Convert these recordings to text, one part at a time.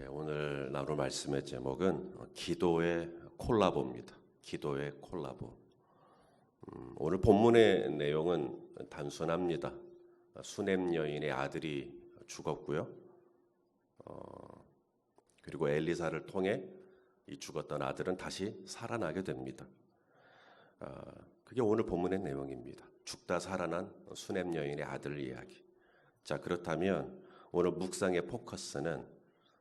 오늘 나눌 말씀의 제목은 기도의 콜라보입니다. 기도의 콜라보. 오늘 본문의 내용은 단순합니다. 수넴 여인의 아들이 죽었고요. 그리고 엘리사를 통해 이 죽었던 아들은 다시 살아나게 됩니다. 그게 오늘 본문의 내용입니다. 죽다 살아난 수넴 여인의 아들 이야기. 자, 그렇다면 오늘 묵상의 포커스는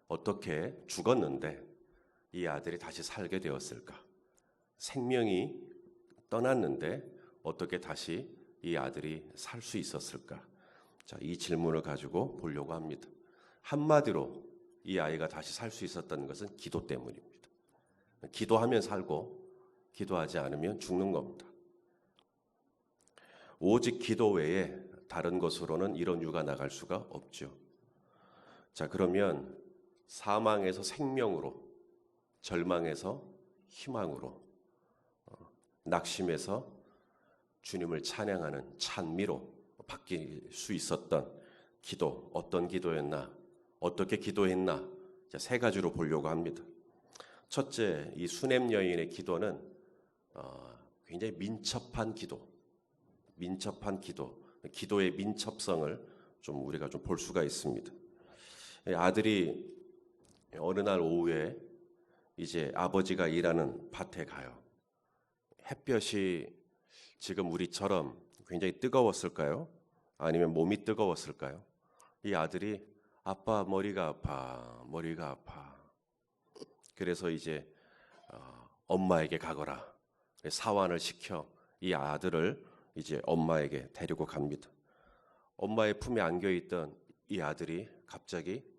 어떻게 죽었는데 이 아들이 다시 살게 되었을까? 생명이 떠났는데 어떻게 다시 이 아들이 살 수 있었을까? 자, 이 질문을 가지고 보려고 합니다. 한마디로 이 아이가 다시 살 수 있었다는 것은 기도 때문입니다. 기도하면 살고 기도하지 않으면 죽는 겁니다. 오직 기도 외에 다른 것으로는 이런 유가 나갈 수가 없죠. 자, 그러면 사망에서 생명으로, 절망에서 희망으로, 낙심에서 주님을 찬양하는 찬미로 바뀔 수 있었던 기도, 어떤 기도였나, 어떻게 기도했나, 자, 세 가지로 보려고 합니다. 첫째, 이 수넴 여인의 기도는 굉장히 민첩한 기도, 기도의 민첩성을 좀 우리가 좀 볼 수가 있습니다. 아들이 어느 날 오후에 이제 아버지가 일하는 밭에 가요. 햇볕이 지금 우리처럼 굉장히 뜨거웠을까요? 아니면 몸이 뜨거웠을까요? 이 아들이 아빠 머리가 아파. 그래서 이제 엄마에게 가거라. 사환을 시켜 이 아들을 이제 엄마에게 데리고 갑니다. 엄마의 품에 안겨있던 이 아들이 갑자기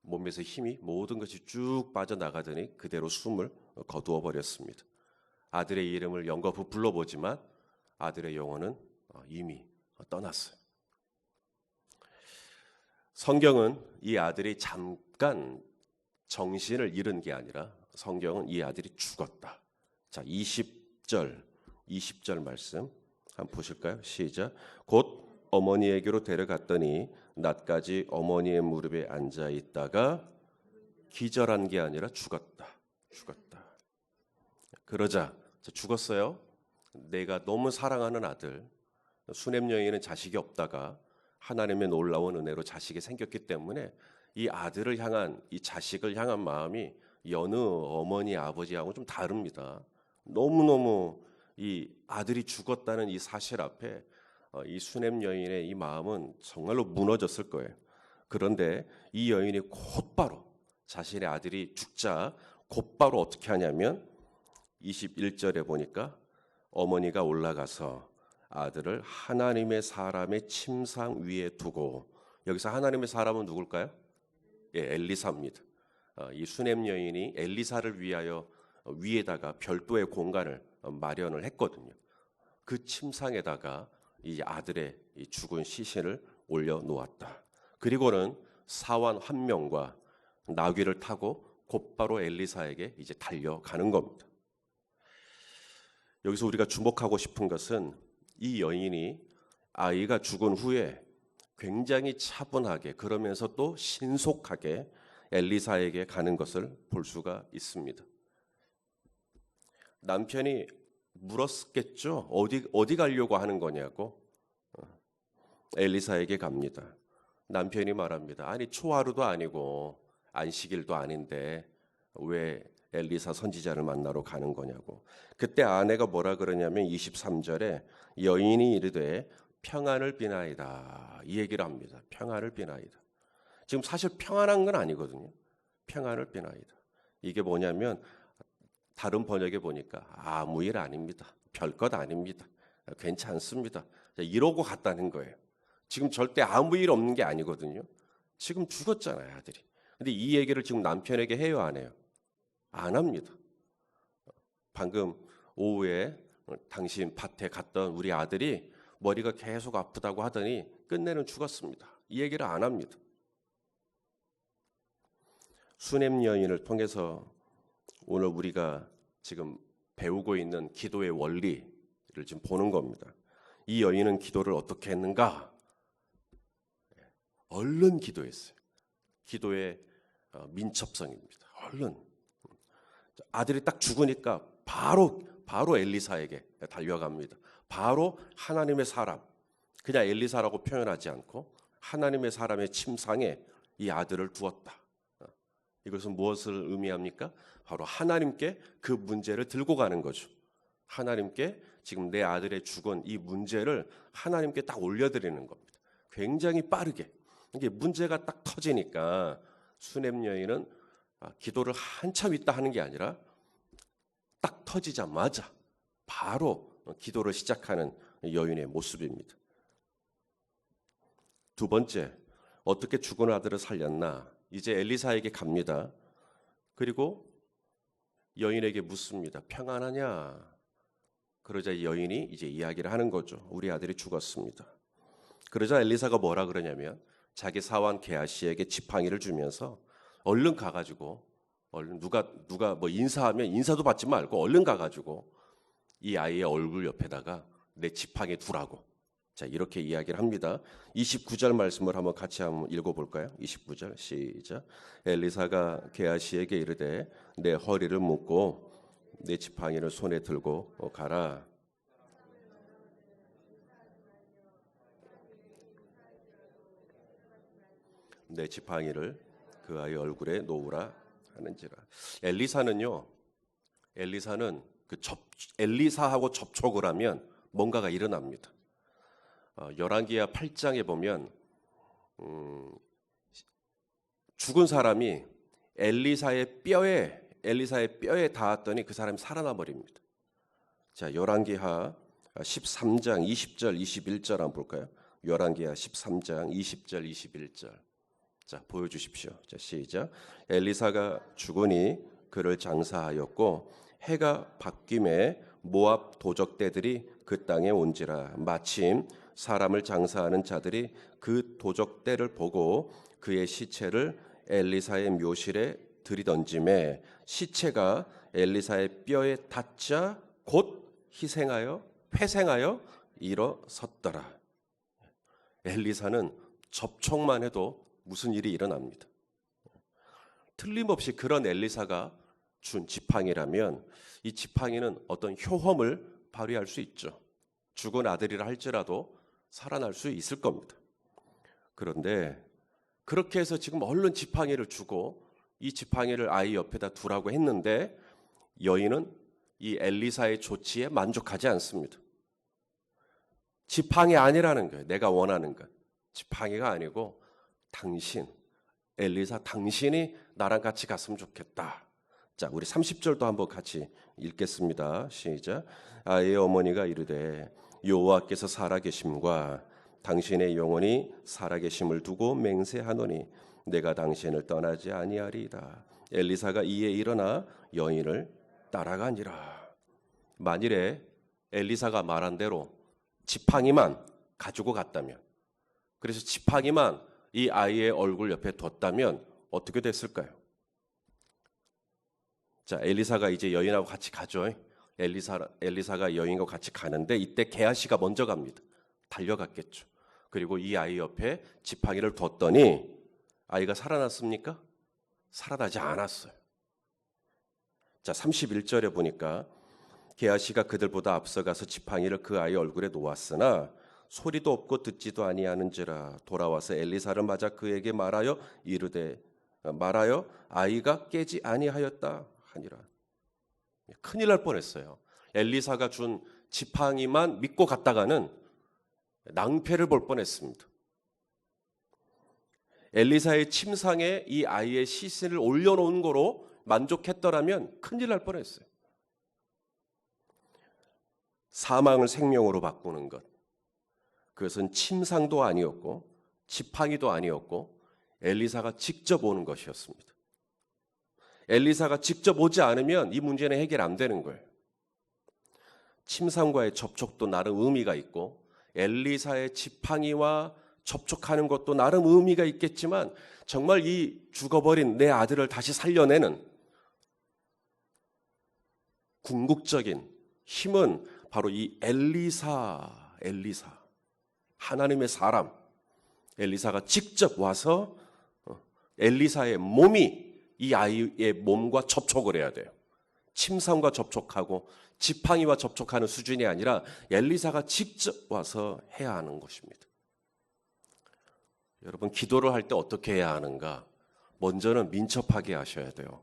몸에서 힘이 모든 것이 쭉 빠져나가더니 그대로 숨을 거두어 버렸습니다. 아들의 이름을 연거푸 불러보지만 아들의 영혼은 이미 떠났어요. 성경은 이 아들이 잠깐 정신을 잃은 게 아니라 성경은 이 아들이 죽었다. 자, 20절 말씀 한번 보실까요? 시작. 곧 어머니에게로 데려갔더니 낮까지 어머니의 무릎에 앉아 있다가 기절한 게 아니라 죽었다. 그러자 죽었어요. 내가 너무 사랑하는 아들, 수넴 여인은 자식이 없다가 하나님의 놀라운 은혜로 자식이 생겼기 때문에 이 아들을 향한, 이 자식을 향한 마음이 여느 어머니, 아버지하고 좀 다릅니다. 너무너무 이 아들이 죽었다는 이 사실 앞에 이 수넴 여인의 이 마음은 정말로 무너졌을 거예요. 그런데 이 여인이 곧바로 자신의 아들이 죽자 곧바로 어떻게 하냐면 21절에 보니까 어머니가 올라가서 아들을 하나님의 사람의 침상 위에 두고, 여기서 하나님의 사람은 누굴까요? 엘리사입니다. 이 수넴 여인이 엘리사를 위하여 위에다가 별도의 공간을 마련을 했거든요. 그 침상에다가 이 아들의 이 죽은 시신을 올려놓았다. 그리고는 사환 한 명과 나귀를 타고 곧바로 엘리사에게 이제 달려가는 겁니다. 여기서 우리가 주목하고 싶은 것은 이 여인이 아이가 죽은 후에 굉장히 차분하게, 그러면서 또 신속하게 엘리사에게 가는 것을 볼 수가 있습니다. 남편이 물었겠죠. 어디 가려고 하는 거냐고. 엘리사에게 갑니다. 남편이 말합니다. 아니, 초하루도 아니고 안식일도 아닌데 왜 엘리사 선지자를 만나러 가는 거냐고. 그때 아내가 뭐라 그러냐면 23절에 여인이 이르되 평안을 비나이다, 이 얘기를 합니다. 평안을 비나이다. 지금 사실 평안한 건 아니거든요. 평안을 비나이다. 이게 뭐냐면 다른 번역에 보니까 아무 일 아닙니다. 별것 아닙니다. 괜찮습니다. 이러고 갔다는 거예요. 지금 절대 아무 일 없는 게 아니거든요. 지금 죽었잖아요, 아들이. 근데 이 얘기를 지금 남편에게 해요, 안 해요? 안 합니다. 방금 오후에 당신 밭에 갔던 우리 아들이 머리가 계속 아프다고 하더니 끝내는 죽었습니다. 이 얘기를 안 합니다. 수넴 여인을 통해서 오늘 우리가 지금 배우고 있는 기도의 원리를 지금 보는 겁니다. 이 여인은 기도를 어떻게 했는가? 얼른 기도했어요. 기도의 민첩성입니다. 얼른 아들이 딱 죽으니까 바로 엘리사에게 달려갑니다. 바로 하나님의 사람, 그냥 엘리사라고 표현하지 않고 하나님의 사람의 침상에 이 아들을 두었다. 이것은 무엇을 의미합니까? 바로 하나님께 그 문제를 들고 가는 거죠. 하나님께 지금 내 아들의 죽은 이 문제를 하나님께 딱 올려드리는 겁니다. 굉장히 빠르게. 이게 문제가 딱 터지니까 수냄 여인은 기도를 한참 있다 하는 게 아니라 딱 터지자마자 바로 기도를 시작하는 여인의 모습입니다. 두 번째, 어떻게 죽은 아들을 살렸나? 이제 엘리사에게 갑니다. 그리고 여인에게 묻습니다. 평안하냐? 그러자 여인이 이제 이야기를 하는 거죠. 우리 아들이 죽었습니다. 그러자 엘리사가 뭐라 그러냐면 자기 사환 게하시에게 지팡이를 주면서 얼른 가가지고 얼른 누가 뭐 인사하면 인사도 받지 말고 얼른 가가지고 이 아이의 얼굴 옆에다가 내 지팡이 두라고. 자, 이렇게 이야기를 합니다. 29절 말씀을 한번 같이 한번 읽어볼까요? 29절 시작. 엘리사가 게하시에게 이르되 내 허리를 묶고 내 지팡이를 손에 들고 가라. 내 지팡이를 그 아이 얼굴에 놓으라 하는지라. 엘리사는 엘리사하고 접촉을 하면 뭔가가 일어납니다. 열왕기하 8장에 보면 죽은 사람이 엘리사의 뼈에 닿았더니 그 사람이 살아나 버립니다. 자, 열왕기하 13장 20절 21절 한번 볼까요? 열왕기하 13장 20절 21절. 자, 보여주십시오. 자, 시작. 엘리사가 죽으니 그를 장사하였고 해가 바뀜에 모압 도적대들이 그 땅에 온지라. 마침 사람을 장사하는 자들이 그 도적대를 보고 그의 시체를 엘리사의 묘실에 들이던짐에 시체가 엘리사의 뼈에 닿자 곧 회생하여 일어섰더라. 엘리사는 접촉만 해도 무슨 일이 일어납니다. 틀림없이 그런 엘리사가 준 지팡이라면 이 지팡이는 어떤 효험을 발휘할 수 있죠. 죽은 아들이라 할지라도 살아날 수 있을 겁니다. 그런데 그렇게 해서 지금 얼른 지팡이를 주고 이 지팡이를 아이 옆에다 두라고 했는데 여인은 이 엘리사의 조치에 만족하지 않습니다. 지팡이 아니라는 거예요. 내가 원하는 것. 지팡이가 아니고 엘리사 당신이 나랑 같이 갔으면 좋겠다. 자, 우리 30절도 한번 같이 읽겠습니다. 시작. 아이의 어머니가 이르되 여호와께서 살아계심과 당신의 영혼이 살아계심을 두고 맹세하노니 내가 당신을 떠나지 아니하리이다. 엘리사가 이에 일어나 여인을 따라가니라. 만일에 엘리사가 말한 대로 지팡이만 가지고 갔다면, 그래서 지팡이만 이 아이의 얼굴 옆에 뒀다면 어떻게 됐을까요? 자, 엘리사가 이제 여인하고 같이 가죠. 엘리사가 여인과 같이 가는데 이때 게하시가 먼저 갑니다. 달려갔겠죠. 그리고 이 아이 옆에 지팡이를 뒀더니 아이가 살아났습니까? 살아나지 않았어요. 자, 31절에 보니까 게하시가 그들보다 앞서가서 지팡이를 그 아이 얼굴에 놓았으나 소리도 없고 듣지도 아니하는지라. 돌아와서 엘리사를 맞아 그에게 말하여 아이가 깨지 아니하였다 하니라. 큰일 날 뻔했어요. 엘리사가 준 지팡이만 믿고 갔다가는 낭패를 볼 뻔했습니다. 엘리사의 침상에 이 아이의 시신을 올려놓은 거로 만족했더라면 큰일 날 뻔했어요. 사망을 생명으로 바꾸는 것, 그것은 침상도 아니었고 지팡이도 아니었고 엘리사가 직접 오는 것이었습니다. 엘리사가 직접 오지 않으면 이 문제는 해결 안 되는 거예요. 침상과의 접촉도 나름 의미가 있고 엘리사의 지팡이와 접촉하는 것도 나름 의미가 있겠지만 정말 이 죽어버린 내 아들을 다시 살려내는 궁극적인 힘은 바로 이 엘리사, 하나님의 사람 엘리사가 직접 와서 엘리사의 몸이 이 아이의 몸과 접촉을 해야 돼요. 침상과 접촉하고 지팡이와 접촉하는 수준이 아니라 엘리사가 직접 와서 해야 하는 것입니다. 여러분, 기도를 할 때 어떻게 해야 하는가? 먼저는 민첩하게 하셔야 돼요.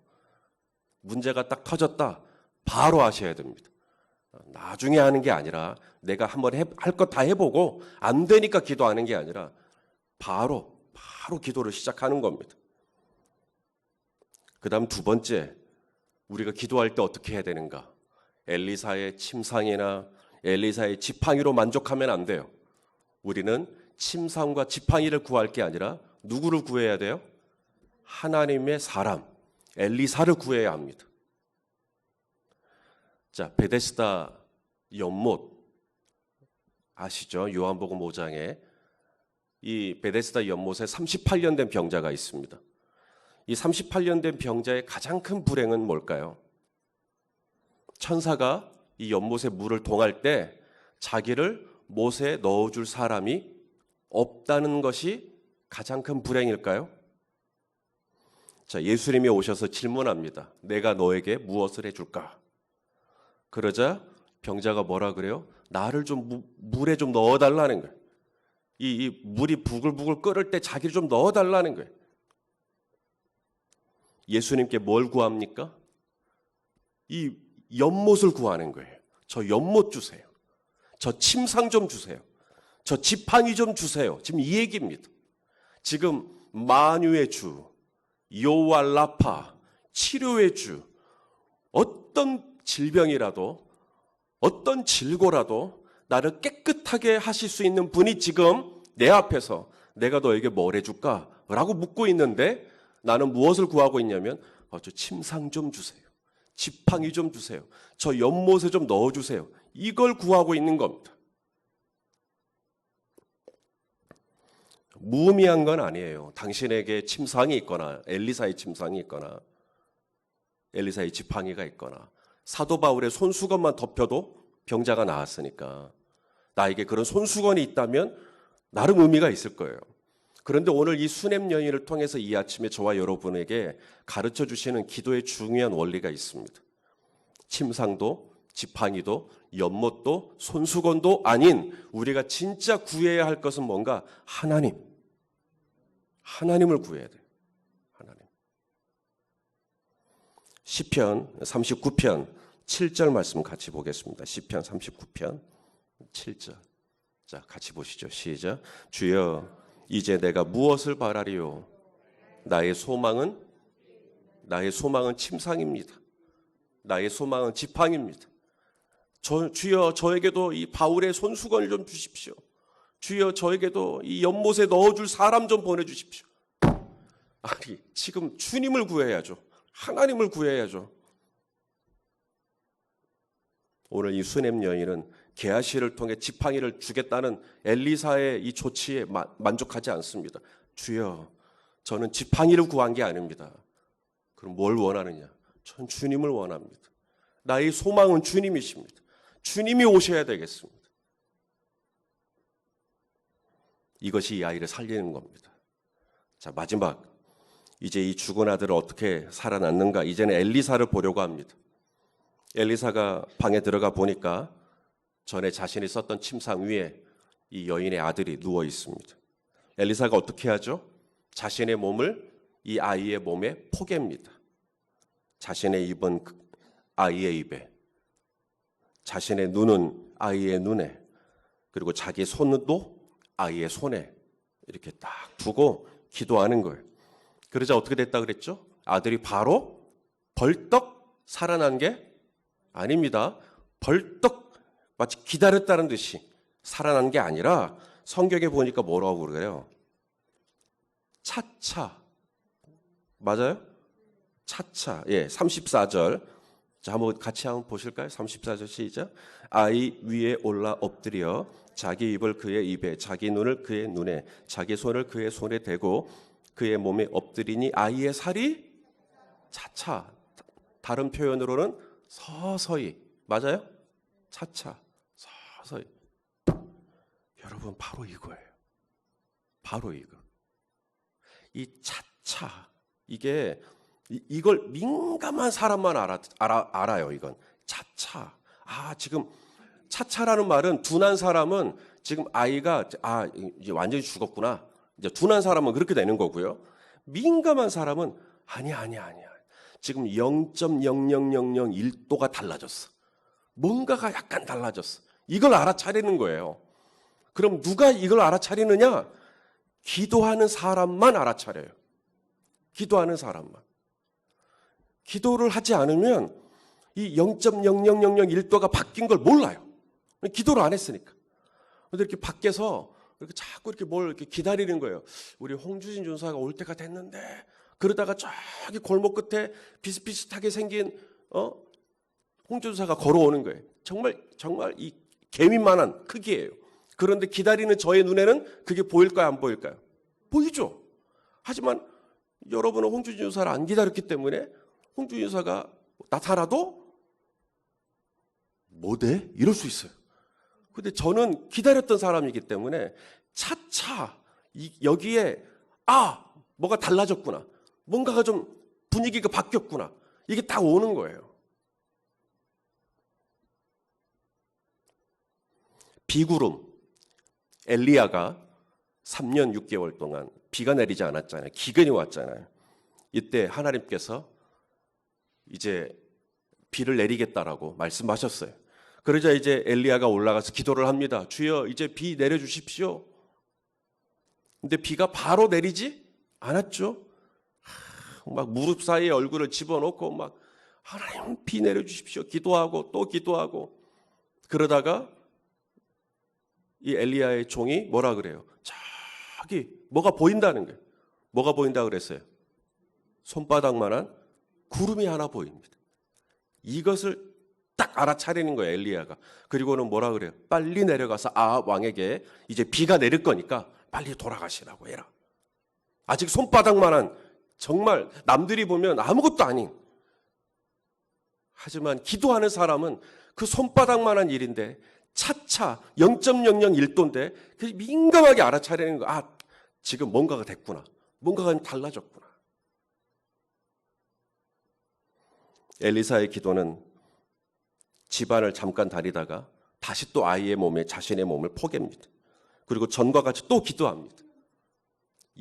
문제가 딱 터졌다, 바로 하셔야 됩니다. 나중에 하는 게 아니라 내가 한번 할 것 다 해보고 안 되니까 기도하는 게 아니라 바로 기도를 시작하는 겁니다. 그 다음 두 번째, 우리가 기도할 때 어떻게 해야 되는가? 엘리사의 침상이나 엘리사의 지팡이로 만족하면 안 돼요. 우리는 침상과 지팡이를 구할 게 아니라 누구를 구해야 돼요? 하나님의 사람, 엘리사를 구해야 합니다. 자, 베데스다 연못 아시죠? 요한복음 5장에 이 베데스다 연못에 38년 된 병자가 있습니다. 이 38년 된 병자의 가장 큰 불행은 뭘까요? 천사가 이 연못에 물을 동할 때 자기를 못에 넣어줄 사람이 없다는 것이 가장 큰 불행일까요? 자, 예수님이 오셔서 질문합니다. 내가 너에게 무엇을 해줄까? 그러자 병자가 뭐라 그래요? 나를 좀 물에 좀 넣어달라는 거예요. 이 물이 부글부글 끓을 때 자기를 좀 넣어달라는 거예요. 예수님께 뭘 구합니까? 이 연못을 구하는 거예요. 저 연못 주세요. 저 침상 좀 주세요. 저 지팡이 좀 주세요. 지금 이 얘기입니다. 지금 만유의 주, 여호와 라파, 치료의 주, 어떤 질병이라도 어떤 질고라도 나를 깨끗하게 하실 수 있는 분이 지금 내 앞에서 내가 너에게 뭘 해줄까? 라고 묻고 있는데 나는 무엇을 구하고 있냐면 저 침상 좀 주세요. 지팡이 좀 주세요. 저 연못에 좀 넣어주세요. 이걸 구하고 있는 겁니다. 무의미한 건 아니에요. 당신에게 침상이 있거나 엘리사의 침상이 있거나 엘리사의 지팡이가 있거나 사도 바울의 손수건만 덮여도 병자가 나았으니까 나에게 그런 손수건이 있다면 나름 의미가 있을 거예요. 그런데 오늘 이 수냄 여인을 통해서 이 아침에 저와 여러분에게 가르쳐 주시는 기도의 중요한 원리가 있습니다. 침상도 지팡이도 연못도 손수건도 아닌 우리가 진짜 구해야 할 것은 뭔가 하나님을 구해야 돼요. 하나님. 시편 39편 7절 말씀 같이 보겠습니다. 시편 39편 7절. 자, 같이 보시죠. 시작. 주여, 이제 내가 무엇을 바라리요? 나의 소망은 침상입니다. 나의 소망은 지팡입니다. 주여, 저에게도 이 바울의 손수건을 좀 주십시오. 주여, 저에게도 이 연못에 넣어줄 사람 좀 보내주십시오. 아니, 지금 주님을 구해야죠. 하나님을 구해야죠. 오늘 이 수냄 여인은 게하시를 통해 지팡이를 주겠다는 엘리사의 이 조치에 만족하지 않습니다. 주여, 저는 지팡이를 구한 게 아닙니다. 그럼 뭘 원하느냐? 전 주님을 원합니다. 나의 소망은 주님이십니다. 주님이 오셔야 되겠습니다. 이것이 이 아이를 살리는 겁니다. 자, 마지막. 이제 이 죽은 아들을 어떻게 살아났는가? 이제는 엘리사를 보려고 합니다. 엘리사가 방에 들어가 보니까 전에 자신이 썼던 침상 위에 이 여인의 아들이 누워 있습니다. 엘리사가 어떻게 하죠? 자신의 몸을 이 아이의 몸에 포갭니다. 자신의 입은 아이의 입에, 자신의 눈은 아이의 눈에, 그리고 자기 손도 아이의 손에 이렇게 딱 두고 기도하는 거예요. 그러자 어떻게 됐다 그랬죠? 아들이 바로 벌떡 살아난 게 아닙니다. 벌떡 마치 기다렸다는 듯이 살아난 게 아니라 성경에 보니까 뭐라고 그래요? 차차. 맞아요? 차차. 예, 34절. 자, 같이 한번 보실까요? 34절 시작. 아이 위에 올라 엎드려 자기 입을 그의 입에, 자기 눈을 그의 눈에, 자기 손을 그의 손에 대고 그의 몸에 엎드리니 아이의 살이 차차. 다른 표현으로는 서서히. 맞아요? 차차. 서서히. 여러분, 바로 이거예요. 바로 이거. 이 차차. 이게 이걸 민감한 사람만 알아요. 이건 차차. 지금 차차라는 말은 둔한 사람은 지금 아이가 이제 완전히 죽었구나. 이제 둔한 사람은 그렇게 되는 거고요. 민감한 사람은 아니야. 지금 0.00001도가 달라졌어. 뭔가가 약간 달라졌어. 이걸 알아차리는 거예요. 그럼 누가 이걸 알아차리느냐? 기도하는 사람만 알아차려요. 기도하는 사람만. 기도를 하지 않으면 이 0.00001도가 바뀐 걸 몰라요. 기도를 안 했으니까. 근데 이렇게 밖에서 이렇게 자꾸 이렇게 뭘 이렇게 기다리는 거예요. 우리 홍주진 준사가 올 때가 됐는데, 그러다가 저기 골목 끝에 비슷비슷하게 생긴 홍준사가 걸어오는 거예요. 정말 이 개미만한 크기예요. 그런데 기다리는 저의 눈에는 그게 보일까요, 안 보일까요? 보이죠. 하지만 여러분은 홍주진 준사를 안 기다렸기 때문에 홍주진 준사가 나타나도 뭐 돼? 이럴 수 있어요. 근데 저는 기다렸던 사람이기 때문에 차차 여기에 뭐가 달라졌구나. 뭔가가 좀 분위기가 바뀌었구나. 이게 딱 오는 거예요. 비구름. 엘리야가 3년 6개월 동안 비가 내리지 않았잖아요. 기근이 왔잖아요. 이때 하나님께서 이제 비를 내리겠다라고 말씀하셨어요. 그러자 이제 엘리야가 올라가서 기도를 합니다. 주여, 이제 비 내려주십시오. 근데 비가 바로 내리지 않았죠. 막 무릎 사이에 얼굴을 집어넣고 막 하나님 비 내려주십시오. 기도하고 또 기도하고 그러다가 이 엘리야의 종이 뭐라 그래요? 저기 뭐가 보인다는 거예요. 뭐가 보인다 그랬어요? 손바닥만한 구름이 하나 보입니다. 이것을 딱 알아차리는 거예요, 엘리야가. 그리고는 뭐라 그래요? 빨리 내려가서 왕에게 이제 비가 내릴 거니까 빨리 돌아가시라고 해라. 아직 손바닥만한, 정말 남들이 보면 아무것도 아닌, 하지만 기도하는 사람은 그 손바닥만한 일인데 차차 0.001도인데 민감하게 알아차리는 거. 지금 뭔가가 됐구나. 뭔가가 달라졌구나. 엘리사의 기도는 집안을 잠깐 다니다가 다시 또 아이의 몸에 자신의 몸을 포갭니다. 그리고 전과 같이 또 기도합니다.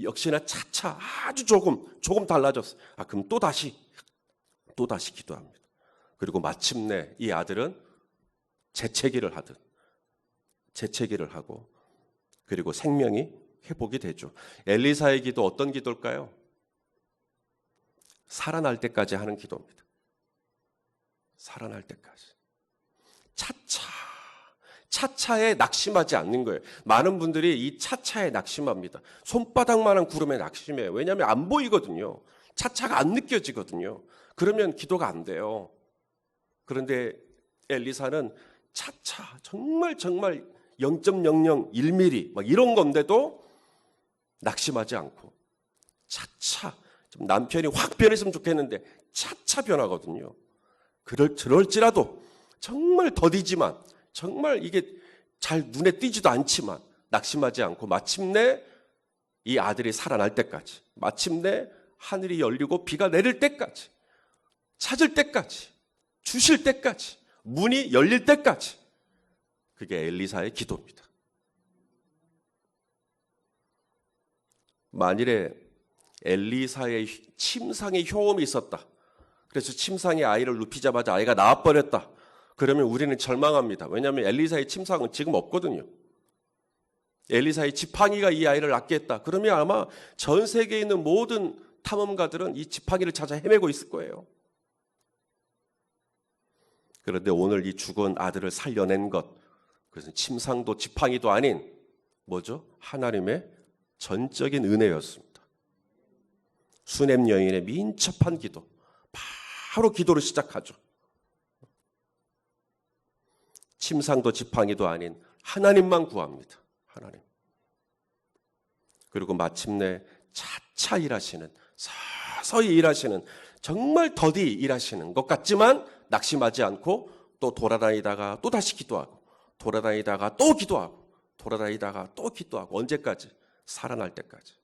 역시나 차차 아주 조금 달라졌어. 그럼 또 다시 기도합니다. 그리고 마침내 이 아들은 재채기를 하고 그리고 생명이 회복이 되죠. 엘리사의 기도 어떤 기도일까요? 살아날 때까지 하는 기도입니다. 살아날 때까지. 차차에 낙심하지 않는 거예요. 많은 분들이 이 차차에 낙심합니다. 손바닥만한 구름에 낙심해요. 왜냐하면 안 보이거든요. 차차가 안 느껴지거든요. 그러면 기도가 안 돼요. 그런데 엘리사는 차차 정말 0.001mm 막 이런 건데도 낙심하지 않고 차차 좀 남편이 확 변했으면 좋겠는데 차차 변하거든요. 그럴지라도 정말 더디지만 정말 이게 잘 눈에 띄지도 않지만 낙심하지 않고 마침내 이 아들이 살아날 때까지, 마침내 하늘이 열리고 비가 내릴 때까지, 찾을 때까지, 주실 때까지, 문이 열릴 때까지, 그게 엘리사의 기도입니다. 만일에 엘리사의 침상에 효험이 있었다. 그래서 침상에 아이를 눕히자마자 아이가 나와버렸다. 그러면 우리는 절망합니다. 왜냐하면 엘리사의 침상은 지금 없거든요. 엘리사의 지팡이가 이 아이를 낳게 했다. 그러면 아마 전 세계에 있는 모든 탐험가들은 이 지팡이를 찾아 헤매고 있을 거예요. 그런데 오늘 이 죽은 아들을 살려낸 것, 그것은 침상도 지팡이도 아닌 뭐죠? 하나님의 전적인 은혜였습니다. 수냄 여인의 민첩한 기도, 바로 기도를 시작하죠. 침상도 지팡이도 아닌 하나님만 구합니다. 하나님. 그리고 마침내 차차 일하시는, 서서히 일하시는, 정말 더디 일하시는 것 같지만 낙심하지 않고 또 돌아다니다가 또 다시 기도하고, 돌아다니다가 또 기도하고, 돌아다니다가 또 기도하고, 언제까지? 살아날 때까지,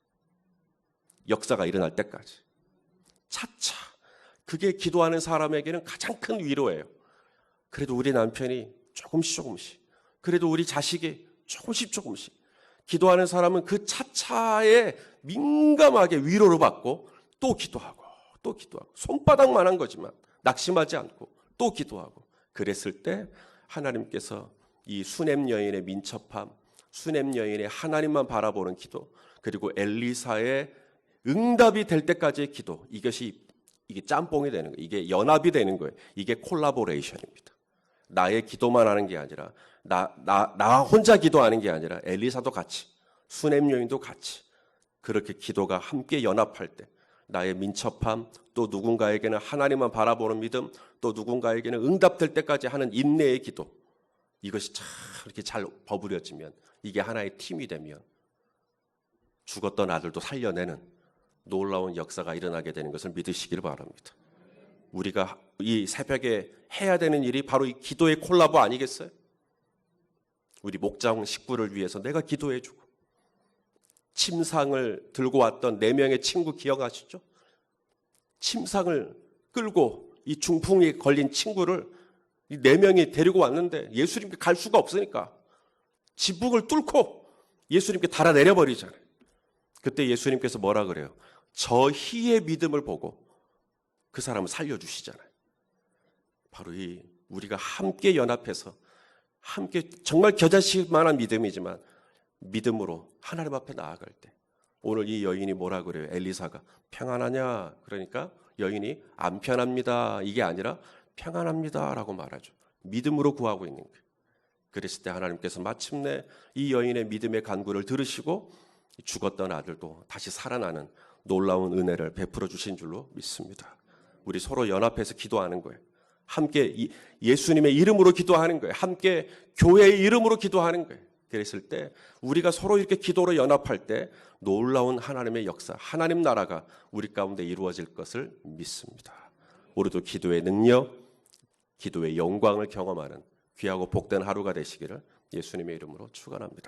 역사가 일어날 때까지 차차 그게 기도하는 사람에게는 가장 큰 위로예요. 그래도 우리 남편이 조금씩, 그래도 우리 자식이 조금씩. 기도하는 사람은 그 차차에 민감하게 위로를 받고 또 기도하고, 손바닥만한 거지만 낙심하지 않고 또 기도하고. 그랬을 때 하나님께서 이 수냄 여인의 민첩함, 수냄 여인의 하나님만 바라보는 기도, 그리고 엘리사의 응답이 될 때까지의 기도, 이게 짬뽕이 되는 거예요. 이게 연합이 되는 거예요. 이게 콜라보레이션입니다. 나의 기도만 하는 게 아니라 나 혼자 기도하는 게 아니라 엘리사도 같이, 수냄 여인도 같이, 그렇게 기도가 함께 연합할 때 나의 민첩함, 또 누군가에게는 하나님만 바라보는 믿음, 또 누군가에게는 응답될 때까지 하는 인내의 기도, 이것이 참 이렇게 잘 버무려지면, 이게 하나의 팀이 되면 죽었던 아들도 살려내는 놀라운 역사가 일어나게 되는 것을 믿으시길 바랍니다. 우리가 이 새벽에 해야 되는 일이 바로 이 기도의 콜라보 아니겠어요? 우리 목장 식구를 위해서 내가 기도해주고, 침상을 들고 왔던 4명의 친구 기억하시죠? 침상을 끌고 이 중풍이 걸린 친구를 이 4명이 데리고 왔는데 예수님께 갈 수가 없으니까 지붕을 뚫고 예수님께 달아내려 버리잖아요. 그때 예수님께서 뭐라 그래요? 저 희의 믿음을 보고 그 사람을 살려주시잖아요. 바로 이 우리가 함께 연합해서, 함께 정말 겨자씨일 만한 믿음이지만 믿음으로 하나님 앞에 나아갈 때, 오늘 이 여인이 뭐라 그래요? 엘리사가 평안하냐? 그러니까 여인이 안 편합니다, 이게 아니라 평안합니다라고 말하죠. 믿음으로 구하고 있는 거예요. 그랬을 때 하나님께서 마침내 이 여인의 믿음의 간구를 들으시고 죽었던 아들도 다시 살아나는 놀라운 은혜를 베풀어 주신 줄로 믿습니다. 우리 서로 연합해서 기도하는 거예요. 함께 예수님의 이름으로 기도하는 거예요. 함께 교회의 이름으로 기도하는 거예요. 그랬을 때 우리가 서로 이렇게 기도로 연합할 때 놀라운 하나님의 역사, 하나님 나라가 우리 가운데 이루어질 것을 믿습니다. 우리도 기도의 능력, 기도의 영광을 경험하는 귀하고 복된 하루가 되시기를 예수님의 이름으로 축원합니다.